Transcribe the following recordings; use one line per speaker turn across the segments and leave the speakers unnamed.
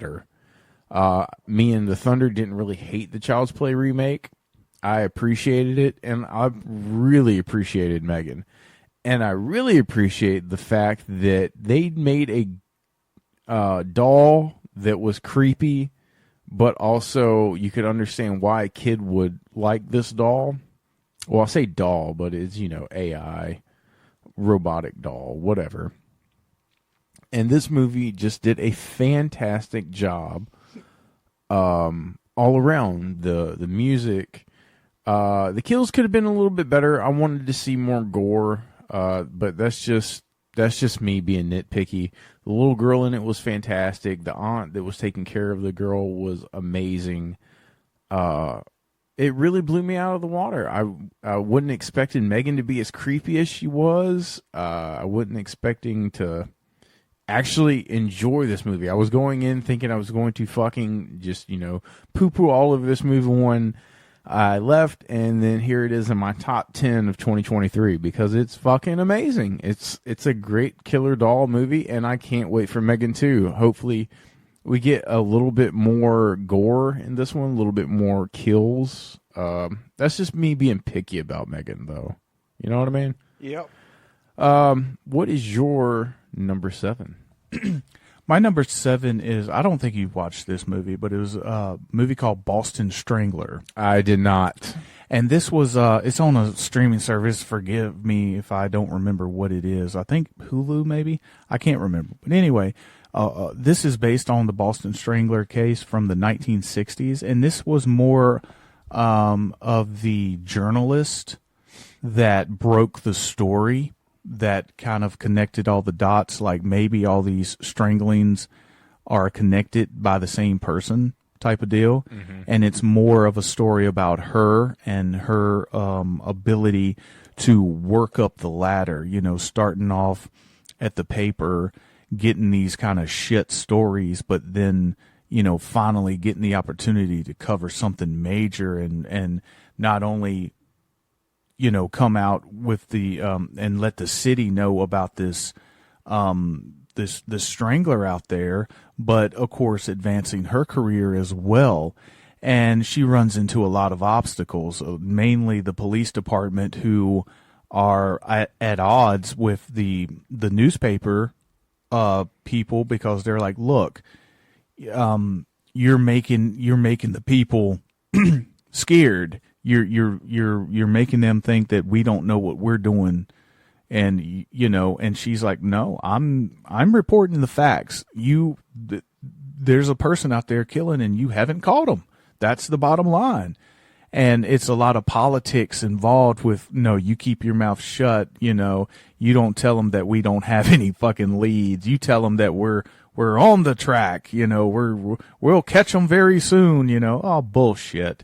Me and the Thunder didn't really hate the Child's Play remake. I appreciated it, and I really appreciated Megan. And I really appreciate the fact that they made a doll that was creepy, but also you could understand why a kid would like this doll. Well, I say doll, but it's, AI, robotic doll, whatever. And this movie just did a fantastic job all around. The music, the kills could have been a little bit better. I wanted to see more gore, but that's just me being nitpicky. The little girl in it was fantastic. The aunt that was taking care of the girl was amazing. It really blew me out of the water. I wasn't expecting Megan to be as creepy as she was. I wasn't expecting to actually enjoy this movie. I was going in thinking I was going to fucking just, poo-poo all over this movie when I left, and then here it is in my top 10 of 2023 because it's fucking amazing. It's a great killer doll movie, and I can't wait for Megan 2. Hopefully we get a little bit more gore in this one, a little bit more kills. That's just me being picky about Megan, though. You know what I mean?
Yep.
What is your number 7?
My number 7 is, I don't think you've watched this movie, but it was a movie called Boston Strangler.
I did not.
And this was, it's on a streaming service. Forgive me if I don't remember what it is. I think Hulu, maybe? I can't remember. But anyway, this is based on the Boston Strangler case from the 1960s. And this was more of the journalist that broke the story, that kind of connected all the dots, like maybe all these stranglings are connected by the same person type of deal. Mm-hmm. And it's more of a story about her and her ability to work up the ladder, starting off at the paper, getting these kind of shit stories, but then, finally getting the opportunity to cover something major and not only come out with the and let the city know about this this strangler out there, but of course advancing her career as well. And she runs into a lot of obstacles, mainly the police department, who are at odds with the newspaper people, because they're like, look, you're making the people scared. You're making them think that we don't know what we're doing, and and she's like, no, I'm reporting the facts. There's a person out there killing, and you haven't caught them. That's the bottom line. And it's a lot of politics involved with, no, you keep your mouth shut. You don't tell them that we don't have any fucking leads. You tell them that we're on the track. We'll catch them very soon. Oh, bullshit.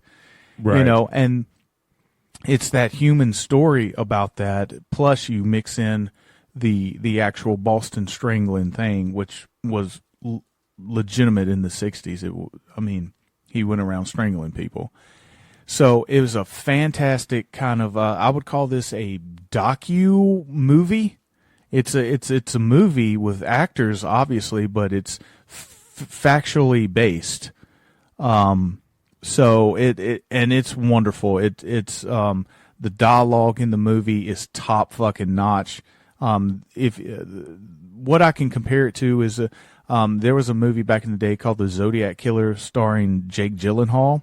Right. And it's that human story about that. Plus, you mix in the actual Boston Strangling thing, which was legitimate in the 60s. He went around strangling people. So it was a fantastic kind of, I would call this a docu movie. It's a movie with actors, obviously, but it's factually based. So it's wonderful. It's the dialogue in the movie is top fucking notch. What I can compare it to is there was a movie back in the day called The Zodiac Killer starring Jake Gyllenhaal.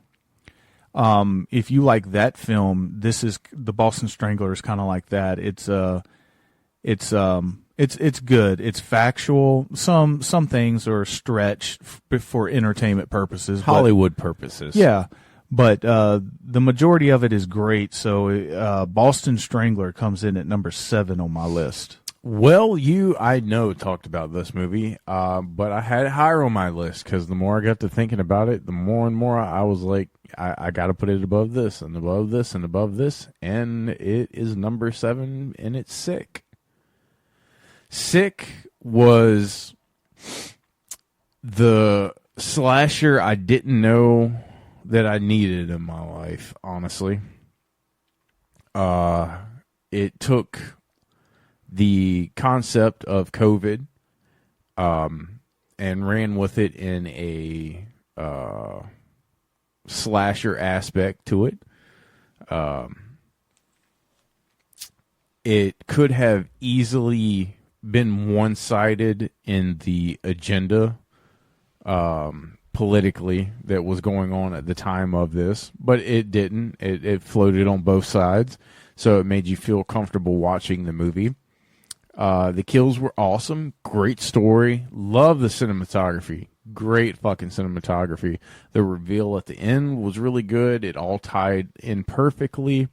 If you like that film, this is the Boston Strangler is kind of like that. It's good. It's factual. Some things are stretched for entertainment purposes,
Hollywood purposes.
Yeah, but the majority of it is great. So Boston Strangler comes in at number 7 on my list.
Well, I know talked about this movie, but I had it higher on my list because the more I got to thinking about it, the more and more I was like, I got to put it above this and above this and above this, and it is number 7, and it's Sick. Sick was the slasher I didn't know that I needed in my life, honestly. It took the concept of COVID, and ran with it in a slasher aspect to it. It could have easily been one-sided in the agenda politically that was going on at the time of this, but it didn't. It floated on both sides, so it made you feel comfortable watching the movie. The kills were awesome. Great story. Love the cinematography. Great fucking cinematography. The reveal at the end was really good. It all tied in perfectly.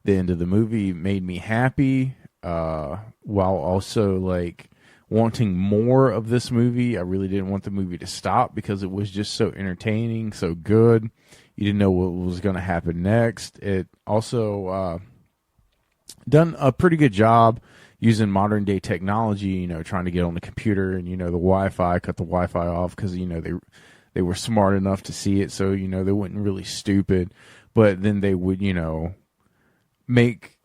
The end of the movie made me happy, while also like wanting more of this movie. I really didn't want the movie to stop because it was just so entertaining, so good. You didn't know what was going to happen next. It also done a pretty good job using modern day technology, trying to get on the computer and, the Wi-Fi, cut the Wi-Fi off because, they were smart enough to see it. So, they weren't really stupid, but then they would, make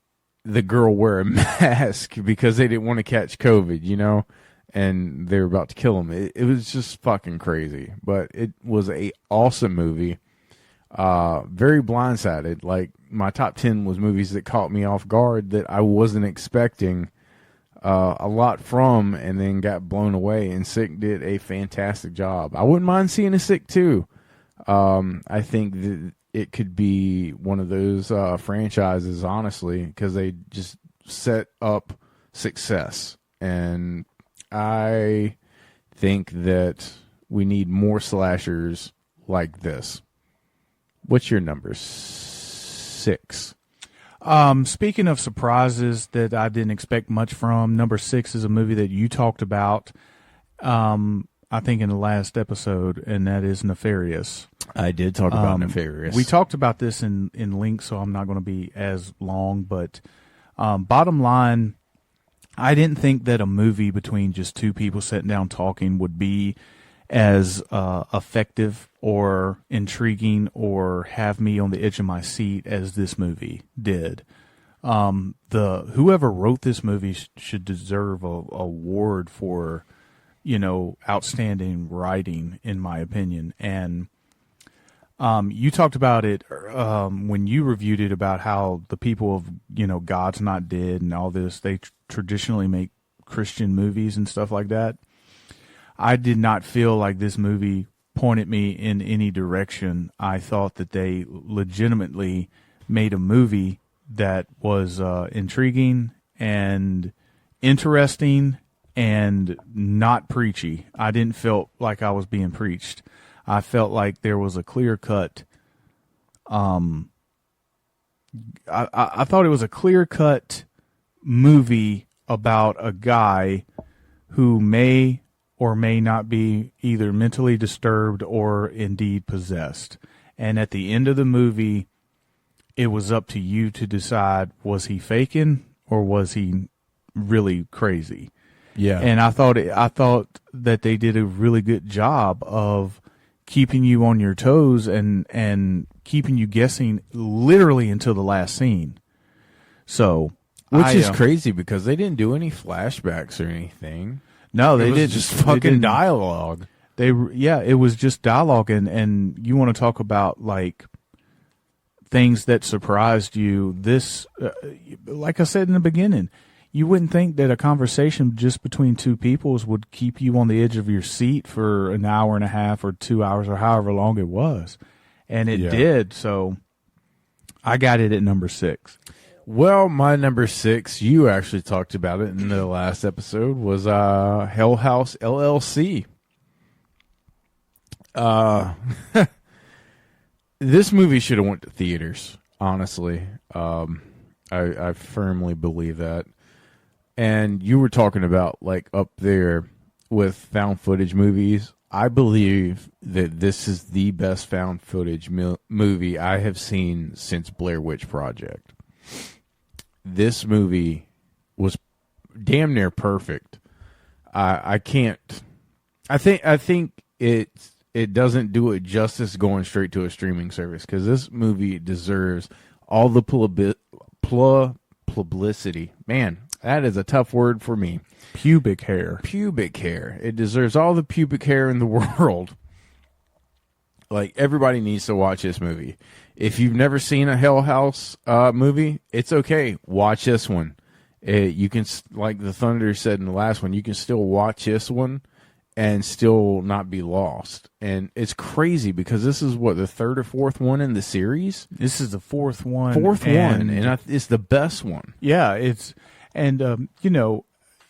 the girl wear a mask because they didn't want to catch COVID, and they were about to kill him. It was just fucking crazy, but it was a awesome movie. Very blindsided. Like my top 10 was movies that caught me off guard that I wasn't expecting a lot from, and then got blown away. And Sick did a fantastic job. I wouldn't mind seeing a Sick 2. I think that it could be one of those franchises, honestly, because they just set up success. And I think that we need more slashers like this. What's your number? 6.
Speaking of surprises that I didn't expect much from, number 6 is a movie that you talked about, I think in the last episode, and that is Nefarious.
I did talk about Nefarious.
We talked about this in link, so I'm not going to be as long, but bottom line, I didn't think that a movie between just two people sitting down talking would be as effective or intriguing or have me on the edge of my seat as this movie did. Whoever wrote this movie should deserve a award for, outstanding writing, in my opinion. And you talked about it when you reviewed it, about how the people of, God's Not Dead and all this, they traditionally make Christian movies and stuff like that. I did not feel like this movie pointed me in any direction. I thought that they legitimately made a movie that was intriguing and interesting and not preachy. I didn't feel like I was being preached. I felt like there was a clear-cut I thought it was a clear-cut movie about a guy who may or may not be either mentally disturbed or indeed possessed. And at the end of the movie, it was up to you to decide, was he faking or was he really crazy?
Yeah.
And I thought that they did a really good job of keeping you on your toes and keeping you guessing literally until the last scene. So,
which is crazy because they didn't do any flashbacks or anything.
No, they did
just fucking dialogue.
It was just dialogue, and you want to talk about like things that surprised you. This, like I said in the beginning, you wouldn't think that a conversation just between two peoples would keep you on the edge of your seat for an hour and a half or 2 hours or however long it was, and it did. So I got it at number 6.
Well, my number 6, you actually talked about it in the last episode, was Hell House LLC. This movie should have went to theaters, honestly. I firmly believe that. And you were talking about, like, up there with found footage movies. I believe that this is the best found footage movie I have seen since Blair Witch Project. This movie was damn near perfect. I think it doesn't do it justice going straight to a streaming service, because this movie deserves all the publicity. Man, That is a tough word for me.
Pubic hair.
Pubic hair. It deserves all the pubic hair in the world. Like, everybody needs to watch this movie. If you've never seen a Hell House movie, it's okay. Watch this one. You can, like the Thunder said in the last one, you can still watch this one and still not be lost. And it's crazy because this is what, the third or fourth one in the series?
This is the fourth one.
And it's the best one.
Yeah, you know,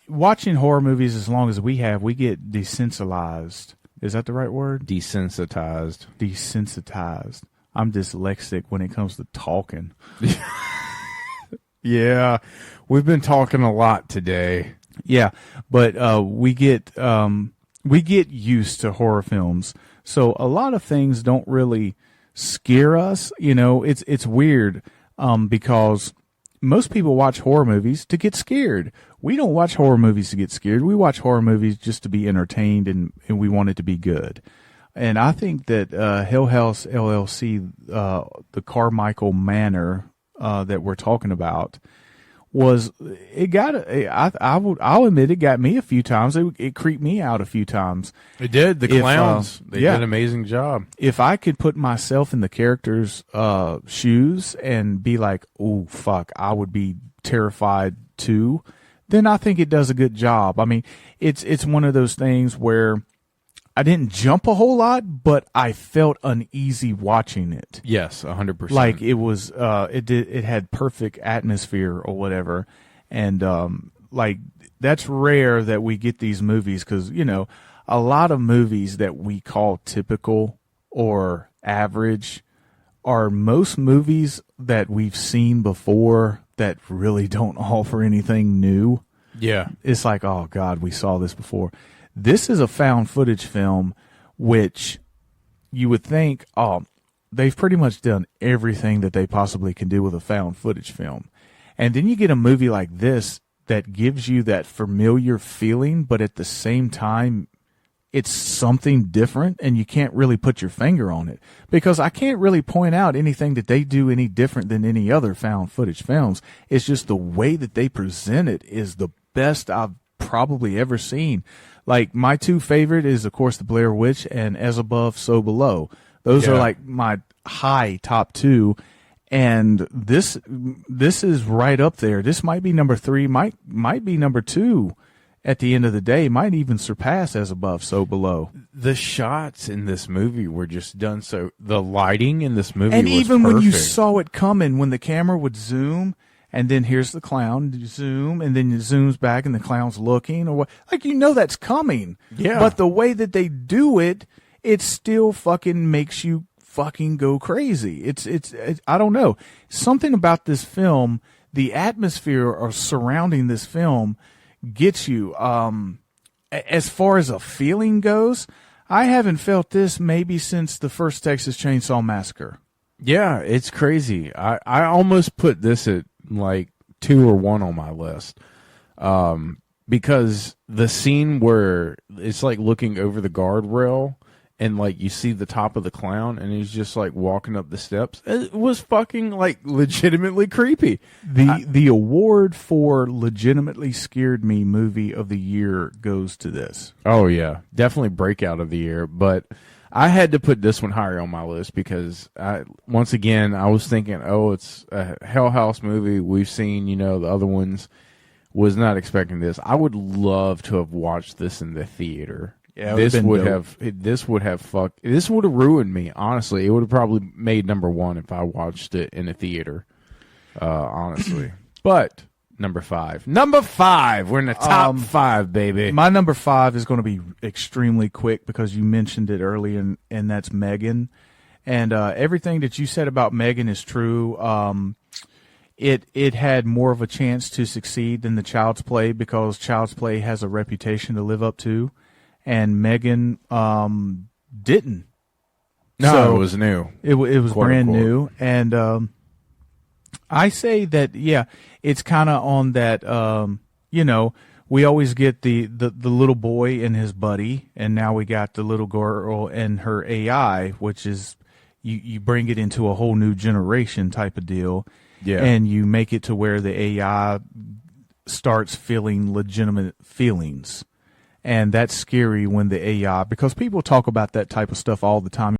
watching horror movies as long as we have, we get desensitized. Is that the right word?
Desensitized.
Desensitized. I'm dyslexic when it comes to talking.
Yeah, we've been talking a lot today.
Yeah, but we get used to horror films, so a lot of things don't really scare us. You know, it's weird because most people watch horror movies to get scared. We don't watch horror movies to get scared. We watch horror movies just to be entertained, and we want it to be good. And I think that Hell House LLC, the Carmichael Manor that we're talking about, I'll admit it got me a few times. It creeped me out a few times.
It did. The clowns, they did an amazing job.
If I could put myself in the character's shoes and be like, oh, fuck, I would be terrified too, then I think it does a good job. I mean, it's one of those things where I didn't jump a whole lot, but I felt uneasy watching it.
Yes, 100%.
Like it was, it had perfect atmosphere or whatever, and like that's rare that we get these movies because you know a lot of movies that we call typical or average are most movies that we've seen before that really don't offer anything new.
Yeah,
it's like, oh God, we saw this before. This is a found footage film, which you would think, oh, they've pretty much done everything that they possibly can do with a found footage film. And then you get a movie like this that gives you that familiar feeling, but at the same time, it's something different, and you can't really put your finger on it. Because I can't really point out anything that they do any different than any other found footage films. It's just the way that they present it is the best I've probably ever seen. Like, my two favorite is, of course, The Blair Witch and As Above, So Below. Those are like my high top two. And this is right up there. This might be number 3, might be number 2 at the end of the day, might even surpass As Above, So Below.
The shots in this movie were just done so. The lighting in this movie
and
was
even
perfect.
When you saw it coming, when the camera would zoom, and then here's the clown, zoom, and then it zooms back and the clown's looking, or what, like, you know that's coming.
Yeah.
But the way that they do it, it still fucking makes you fucking go crazy. It's I don't know. Something about this film, the atmosphere surrounding this film gets you. As far as a feeling goes, I haven't felt this maybe since the first Texas Chainsaw Massacre.
Yeah, it's crazy. I almost put this at like 2 or 1 on my list. Because the scene where it's like looking over the guardrail and like you see the top of the clown and he's just like walking up the steps, it was fucking like legitimately creepy.
The award for legitimately scared me movie of the year goes to this.
Oh yeah, definitely breakout of the year. But I had to put this one higher on my list because once again I was thinking, oh, it's a Hell House movie. We've seen, you know, the other ones. Was not expecting this. I would love to have watched this in the theater.
Yeah,
this would have ruined me. Honestly, it would have probably made number 1 if I watched it in a theater. Honestly, but number 5, we're in the top 5, baby.
My number 5 is going to be extremely quick because you mentioned it earlier, and that's Megan. And everything that you said about Megan is true. It had more of a chance to succeed than the Child's Play because Child's Play has a reputation to live up to, and Megan didn't.
No,
so
it was new.
It was
Quote,
brand
unquote.
new, and I say that it's kind of on that. You know, we always get the little boy and his buddy, and now we got the little girl and her AI, which is you bring it into a whole new generation type of deal. Yeah. And you make it to where the AI starts feeling legitimate feelings. And that's scary when the AI, because people talk about that type of stuff all the time.